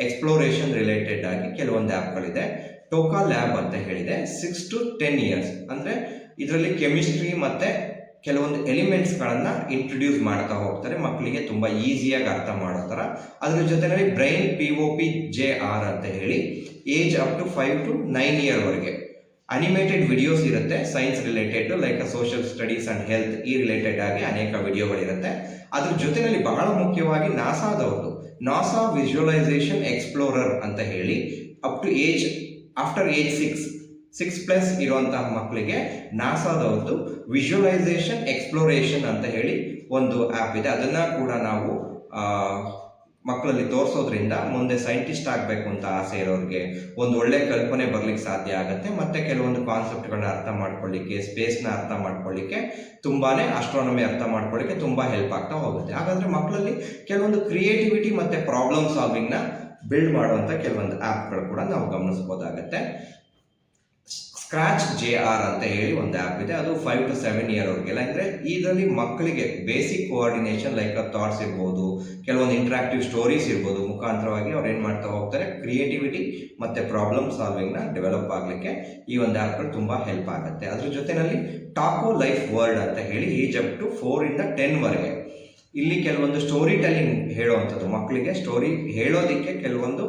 Speaker 1: ಎಕ್ಸ್ಪ್ಲೋರೇಷನ್ ರಿಲೇಟೆಡ್ ಆಗಿ ಕೆಲವೊಂದು ಆ್ಯಪ್ಗಳಿದೆ. ಟೋಕಾ ಲ್ಯಾಬ್ ಅಂತ ಹೇಳಿದೆ 6 to 10 years, ಅಂದರೆ ಇದರಲ್ಲಿ ಕೆಮಿಸ್ಟ್ರಿ ಮತ್ತು ಕೆಲವೊಂದು ಎಲಿಮೆಂಟ್ಸ್ಗಳನ್ನು ಇಂಟ್ರೊಡ್ಯೂಸ್ ಮಾಡ್ತಾ ಹೋಗ್ತಾರೆ, ಮಕ್ಕಳಿಗೆ ತುಂಬ ಈಸಿಯಾಗಿ ಅರ್ಥ ಮಾಡೋ ಥರ. ಅದ್ರ ಜೊತೆಯಲ್ಲಿ ಬ್ರೈನ್ POPJR ಅಂತ ಹೇಳಿ age up to 5 to 9 year animated videos ಇರುತ್ತೆ, science related like social studies and health ಈ ರಿಲೇಟೆಡ್ ಆಗಿ ಅನೇಕ ವಿಡಿಯೋಗಳಿರುತ್ತೆ. ಅದ್ರ ಜೊತೆಯಲ್ಲಿ ಬಹಳ ಮುಖ್ಯವಾಗಿ ನಾಸಾ ವಿಜುವಲೈಸೇಷನ್ ಎಕ್ಸ್ಪ್ಲೋರರ್ ಅಂತ ಹೇಳಿ up to age after age 6+ ಇರುವಂತಹ ಮಕ್ಕಳಿಗೆ ನಾಸಾದವ್ರದ್ದು ವಿಜುವಲೈಸೇಷನ್ ಎಕ್ಸ್ಪ್ಲೋರೇಷನ್ ಅಂತ ಹೇಳಿ ಒಂದು ಆ್ಯಪ್ ಇದೆ. ಅದನ್ನು ಕೂಡ ನಾವು ಮಕ್ಕಳಲ್ಲಿ ತೋರಿಸೋದ್ರಿಂದ ಮುಂದೆ ಸೈಂಟಿಸ್ಟ್ ಆಗಬೇಕು ಅಂತ ಆಸೆ ಇರೋರಿಗೆ ಒಂದು ಒಳ್ಳೆ ಕಲ್ಪನೆ ಬರಲಿಕ್ಕೆ ಸಾಧ್ಯ ಆಗುತ್ತೆ. ಮತ್ತು ಕೆಲವೊಂದು ಕಾನ್ಸೆಪ್ಟ್ಗಳನ್ನ ಅರ್ಥ ಮಾಡ್ಕೊಳ್ಳಿಕ್ಕೆ, ಸ್ಪೇಸ್ನ ಅರ್ಥ ಮಾಡ್ಕೊಳ್ಳಿಕ್ಕೆ, ಆಸ್ಟ್ರಾನಮಿ ಅರ್ಥ ಮಾಡ್ಕೊಳ್ಳಿಕ್ಕೆ ತುಂಬ ಹೆಲ್ಪ್ ಆಗ್ತಾ ಹೋಗುತ್ತೆ. ಹಾಗಾದರೆ ಮಕ್ಕಳಲ್ಲಿ ಕೆಲವೊಂದು ಕ್ರಿಯೇಟಿವಿಟಿ ಮತ್ತು ಪ್ರಾಬ್ಲಮ್ ಸಾಲ್ವಿಂಗ್ನ ಬಿಲ್ಡ್ ಮಾಡುವಂಥ ಕೆಲವೊಂದು ಆ್ಯಪ್ಗಳು ಕೂಡ ನಾವು ಗಮನಿಸ್ಬೋದಾಗತ್ತೆ. ಸ್ಕ್ರಾಚ್ JR ಅಂತ ಹೇಳಿ ಒಂದು ಆ್ಯಪ್ ಇದೆ, ಅದು 5 to 7 year ಅಂದರೆ ಇದರಲ್ಲಿ ಮಕ್ಕಳಿಗೆ ಬೇಸಿಕ್ ಕೋಆರ್ಡಿನೇಷನ್ ಲೈಕ್ ಥಾಟ್ಸ್ ಇರ್ಬೋದು, ಕೆಲವೊಂದು ಇಂಟ್ರಾಕ್ಟಿವ್ ಸ್ಟೋರೀಸ್ ಇರ್ಬೋದು ಮುಖಾಂತರವಾಗಿ ಅವ್ರು ಏನು ಮಾಡ್ತಾ ಹೋಗ್ತಾರೆ, ಕ್ರಿಯೇಟಿವಿಟಿ ಮತ್ತು ಪ್ರಾಬ್ಲಮ್ ಸಾಲ್ವಿಂಗ್ನ ಡೆವಲಪ್ ಆಗಲಿಕ್ಕೆ ಈ ಒಂದು ಆ್ಯಪ್ಗಳು ತುಂಬ ಹೆಲ್ಪ್ ಆಗುತ್ತೆ. ಅದ್ರ ಜೊತೆಯಲ್ಲಿ ಟಾಕೋ ಲೈಫ್ ವರ್ಲ್ಡ್ ಅಂತ ಹೇಳಿ ಏಜ್ ಅಪ್ ಟು 4 to 10 ಇಲ್ಲಿ ಕೆಲವೊಂದು ಸ್ಟೋರಿ ಟೆಲ್ಲಿಂಗ್ ಹೇಳುವಂಥದ್ದು, ಮಕ್ಕಳಿಗೆ ಸ್ಟೋರಿ ಹೇಳೋದಕ್ಕೆ ಕೆಲವೊಂದು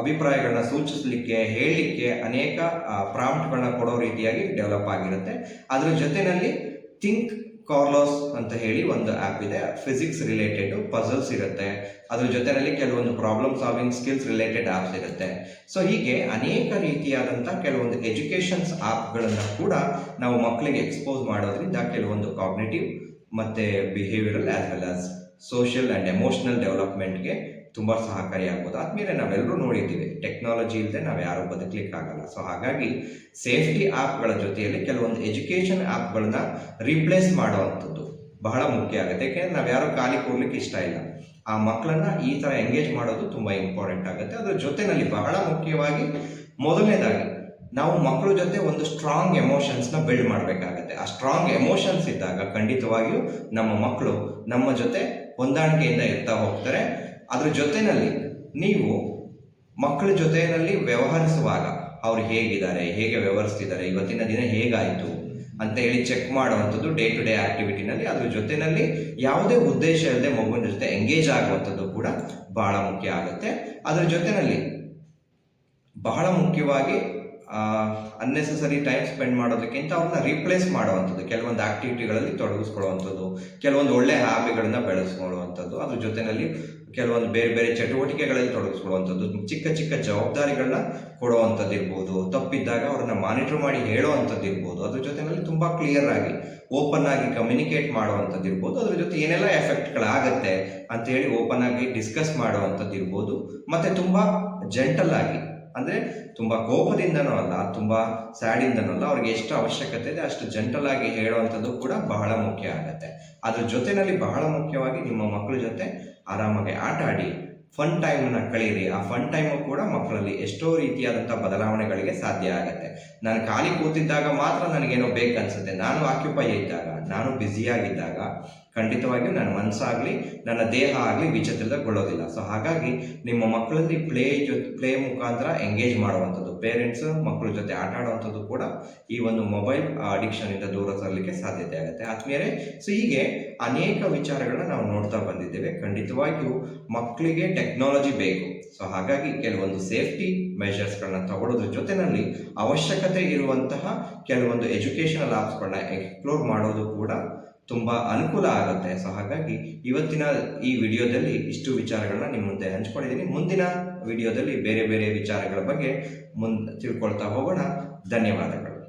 Speaker 1: ಅಭಿಪ್ರಾಯಗಳನ್ನ ಸೂಚಿಸಲಿಕ್ಕೆ, ಹೇಳಲಿಕ್ಕೆ ಅನೇಕ ಪ್ರಾಂಪ್ಟ್ಗಳನ್ನ ಕೊಡೋ ರೀತಿಯಾಗಿ ಡೆವಲಪ್ ಆಗಿರುತ್ತೆ. ಅದ್ರ ಜೊತೆಯಲ್ಲಿ ಥಿಂಕ್ ಕಾರ್ಲೋಸ್ ಅಂತ ಹೇಳಿ ಒಂದು ಆ್ಯಪ್ ಇದೆ, ಫಿಸಿಕ್ಸ್ ರಿಲೇಟೆಡ್ ಪಜಲ್ಸ್ ಇರುತ್ತೆ. ಅದ್ರ ಜೊತೆಯಲ್ಲಿ ಕೆಲವೊಂದು problem solving skills related apps ಇರುತ್ತೆ. ಸೊ ಹೀಗೆ ಅನೇಕ ರೀತಿಯಾದಂಥ ಕೆಲವೊಂದು ಎಜುಕೇಷನ್ಸ್ ಆ್ಯಪ್ಗಳನ್ನು ಕೂಡ ನಾವು ಮಕ್ಕಳಿಗೆ ಎಕ್ಸ್ಪೋಸ್ ಮಾಡೋದ್ರಿಂದ ಕೆಲವೊಂದು ಕಾಗ್ನಿಟಿವ್ ಮತ್ತು behavioural as well as social and emotional ಡೆವಲಪ್ಮೆಂಟ್ಗೆ ತುಂಬ ಸಹಕಾರಿಯಾಗ್ಬೋದು. ಆದ್ಮೇಲೆ ನಾವೆಲ್ಲರೂ ನೋಡಿದ್ದೀವಿ, ಟೆಕ್ನಾಲಜಿ ಇಲ್ಲದೆ ನಾವು ಯಾರೂ ಬದುಕಲಿಕ್ಕಾಗಲ್ಲ. ಸೊ ಹಾಗಾಗಿ ಸೇಫ್ಟಿ ಆ್ಯಪ್ಗಳ ಜೊತೆಯಲ್ಲಿ ಕೆಲವೊಂದು ಎಜುಕೇಷನ್ ಆ್ಯಪ್ಗಳನ್ನ ರೀಪ್ಲೇಸ್ ಮಾಡುವಂಥದ್ದು ಬಹಳ ಮುಖ್ಯ ಆಗುತ್ತೆ. ಯಾಕೆಂದರೆ ನಾವು ಯಾರು ಖಾಲಿ ಕೂರ್ಲಿಕ್ಕೆ ಇಷ್ಟ ಇಲ್ಲ, ಆ ಮಕ್ಕಳನ್ನ ಈ ಥರ ಎಂಗೇಜ್ ಮಾಡೋದು ತುಂಬ ಇಂಪಾರ್ಟೆಂಟ್ ಆಗುತ್ತೆ. ಅದ್ರ ಜೊತೆಯಲ್ಲಿ ಬಹಳ ಮುಖ್ಯವಾಗಿ ಮೊದಲನೇದಾಗಿ ನಾವು ಮಕ್ಕಳ ಜೊತೆ ಒಂದು ಸ್ಟ್ರಾಂಗ್ ಎಮೋಷನ್ಸ್ನ ಬಿಲ್ಡ್ ಮಾಡಬೇಕಾಗತ್ತೆ. ಆ ಸ್ಟ್ರಾಂಗ್ ಎಮೋಷನ್ಸ್ ಇದ್ದಾಗ ಖಂಡಿತವಾಗಿಯೂ ನಮ್ಮ ಮಕ್ಕಳು ನಮ್ಮ ಜೊತೆ ಹೊಂದಾಣಿಕೆಯಿಂದ ಇರ್ತಾ ಹೋಗ್ತಾರೆ. ಅದ್ರ ಜೊತೆಯಲ್ಲಿ ನೀವು ಮಕ್ಕಳ ಜೊತೆಯಲ್ಲಿ ವ್ಯವಹರಿಸುವಾಗ ಅವ್ರು ಹೇಗಿದ್ದಾರೆ, ಹೇಗೆ ವ್ಯವಹರಿಸ್ತಿದ್ದಾರೆ, ಇವತ್ತಿನ ದಿನ ಹೇಗಾಯಿತು ಅಂತ ಹೇಳಿ ಚೆಕ್ ಮಾಡುವಂಥದ್ದು ಡೇ ಟು ಡೇ ಆ್ಯಕ್ಟಿವಿಟಿನಲ್ಲಿ. ಅದ್ರ ಜೊತೆಯಲ್ಲಿ ಯಾವುದೇ ಉದ್ದೇಶ ಇಲ್ಲದೆ ಮಗುವಿನ ಜೊತೆ ಎಂಗೇಜ್ ಆಗುವಂಥದ್ದು ಕೂಡ ಬಹಳ ಮುಖ್ಯ ಆಗುತ್ತೆ. ಅದ್ರ ಜೊತೆಯಲ್ಲಿ ಬಹಳ ಮುಖ್ಯವಾಗಿ ಅನ್ನೆಸೆಸರಿ ಟೈಮ್ ಸ್ಪೆಂಡ್ ಮಾಡೋದಕ್ಕಿಂತ ಅವ್ರನ್ನ ರೀಪ್ಲೇಸ್ ಮಾಡುವಂಥದ್ದು, ಕೆಲವೊಂದು ಆ್ಯಕ್ಟಿವಿಟಿಗಳಲ್ಲಿ ತೊಡಗಿಸ್ಕೊಳ್ಳುವಂಥದ್ದು, ಕೆಲವೊಂದು ಒಳ್ಳೆ ಹ್ಯಾಬಿಗಳನ್ನ ಬೆಳೆಸ್ಕೊಳ್ಳುವಂಥದ್ದು, ಅದ್ರ ಜೊತೆಯಲ್ಲಿ ಕೆಲವೊಂದು ಬೇರೆ ಬೇರೆ ಚಟುವಟಿಕೆಗಳಲ್ಲಿ ತೊಡಗಿಸ್ಕೊಳ್ಳುವಂಥದ್ದು, ಚಿಕ್ಕ ಚಿಕ್ಕ ಜವಾಬ್ದಾರಿಗಳನ್ನ ಕೊಡುವಂಥದ್ದು ಇರ್ಬೋದು, ತಪ್ಪಿದ್ದಾಗ ಅವ್ರನ್ನ ಮಾನಿಟರ್ ಮಾಡಿ ಹೇಳುವಂಥದ್ದು ಇರ್ಬೋದು, ಅದ್ರ ಜೊತೆಯಲ್ಲಿ ತುಂಬ ಕ್ಲಿಯರ್ ಆಗಿ ಓಪನ್ ಆಗಿ ಕಮ್ಯುನಿಕೇಟ್ ಮಾಡುವಂಥದ್ದು ಇರ್ಬೋದು, ಅದ್ರ ಜೊತೆ ಏನೆಲ್ಲ ಎಫೆಕ್ಟ್ಗಳಾಗತ್ತೆ ಅಂತೇಳಿ ಓಪನ್ ಆಗಿ ಡಿಸ್ಕಸ್ ಮಾಡುವಂಥದ್ದು ಇರ್ಬೋದು. ಮತ್ತು ತುಂಬ ಜೆಂಟಲ್ ಆಗಿ, ಅಂದರೆ ತುಂಬ ಕೋಪದಿಂದನೂ ಅಲ್ಲ, ತುಂಬ ಸ್ಯಾಡಿಂದನೂ ಅಲ್ಲ, ಅವ್ರಿಗೆ ಎಷ್ಟು ಅವಶ್ಯಕತೆ ಇದೆ ಅಷ್ಟು ಜೆಂಟಲ್ ಆಗಿ ಹೇಳುವಂಥದ್ದು ಕೂಡ ಬಹಳ ಮುಖ್ಯ ಆಗುತ್ತೆ. ಅದ್ರ ಜೊತೆಯಲ್ಲಿ ಬಹಳ ಮುಖ್ಯವಾಗಿ ನಿಮ್ಮ ಮಕ್ಕಳ ಜೊತೆ ಆರಾಮಾಗಿ ಆಟ ಆಡಿ ಫನ್ ಟೈಮನ್ನು ಕಳೀರಿ. ಆ ಫನ್ ಟೈಮು ಕೂಡ ಮಕ್ಕಳಲ್ಲಿ ಎಷ್ಟೋ ರೀತಿಯಾದಂಥ ಬದಲಾವಣೆಗಳಿಗೆ ಸಾಧ್ಯ ಆಗುತ್ತೆ. ನಾನು ಖಾಲಿ ಕೂತಿದ್ದಾಗ ಮಾತ್ರ ನನಗೇನೋ ಬೇಕನ್ಸುತ್ತೆ, ನಾನು ಆಕ್ಯುಪೈ ಇದ್ದಾಗ, ನಾನು ಬ್ಯುಸಿಯಾಗಿದ್ದಾಗ ಖಂಡಿತವಾಗಿಯೂ ನನ್ನ ಮನಸ್ಸಾಗಲಿ ನನ್ನ ದೇಹ ಆಗಲಿ ವಿಚಲಿತಗೊಳ್ಳೋದಿಲ್ಲ. ಸೊ ಹಾಗಾಗಿ ನಿಮ್ಮ ಮಕ್ಕಳಲ್ಲಿ ಪ್ಲೇ ಮುಖಾಂತರ ಎಂಗೇಜ್ ಮಾಡುವಂಥದ್ದು, ಪೇರೆಂಟ್ಸ್ ಮಕ್ಕಳ ಜೊತೆ ಆಟ ಆಡುವಂಥದ್ದು ಕೂಡ ಈ ಒಂದು ಮೊಬೈಲ್ ಅಡಿಕ್ಷನಿಂದ ದೂರ ತರಲಿಕ್ಕೆ ಸಾಧ್ಯತೆ ಆಗುತ್ತೆ ಆದ್ಮೇಲೆ. ಸೊ ಹೀಗೆ ಅನೇಕ ವಿಚಾರಗಳನ್ನ ನಾವು ನೋಡ್ತಾ ಬಂದಿದ್ದೇವೆ. ಖಂಡಿತವಾಗಿಯೂ ಮಕ್ಕಳಿಗೆ ಟೆಕ್ನಾಲಜಿ ಬೇಕು. ಸೊ ಹಾಗಾಗಿ ಕೆಲವೊಂದು ಸೇಫ್ಟಿ ಮೆಷರ್ಸ್ಗಳನ್ನ ತಗೊಳ್ಳೋದ್ರ ಜೊತೆಯಲ್ಲಿ ಅವಶ್ಯಕತೆ ಇರುವಂತಹ ಕೆಲವೊಂದು ಎಜುಕೇಷನಲ್ ಆ್ಯಪ್ಸ್ಗಳನ್ನ ಎಕ್ಸ್ಪ್ಲೋರ್ ಮಾಡೋದು ಕೂಡ ತುಂಬ ಅನುಕೂಲ ಆಗುತ್ತೆ. ಸೊ ಹಾಗಾಗಿ ಇವತ್ತಿನ ಈ ವಿಡಿಯೋದಲ್ಲಿ ಇಷ್ಟು ವಿಚಾರಗಳನ್ನ ನಿಮ್ಮ ಮುಂದೆ ಹಂಚ್ಕೊಂಡಿದ್ದೀನಿ. ಮುಂದಿನ ವಿಡಿಯೋದಲ್ಲಿ ಬೇರೆ ಬೇರೆ ವಿಚಾರಗಳ ಬಗ್ಗೆ ತಿಳ್ಕೊಳ್ತಾ ಹೋಗೋಣ. ಧನ್ಯವಾದಗಳು.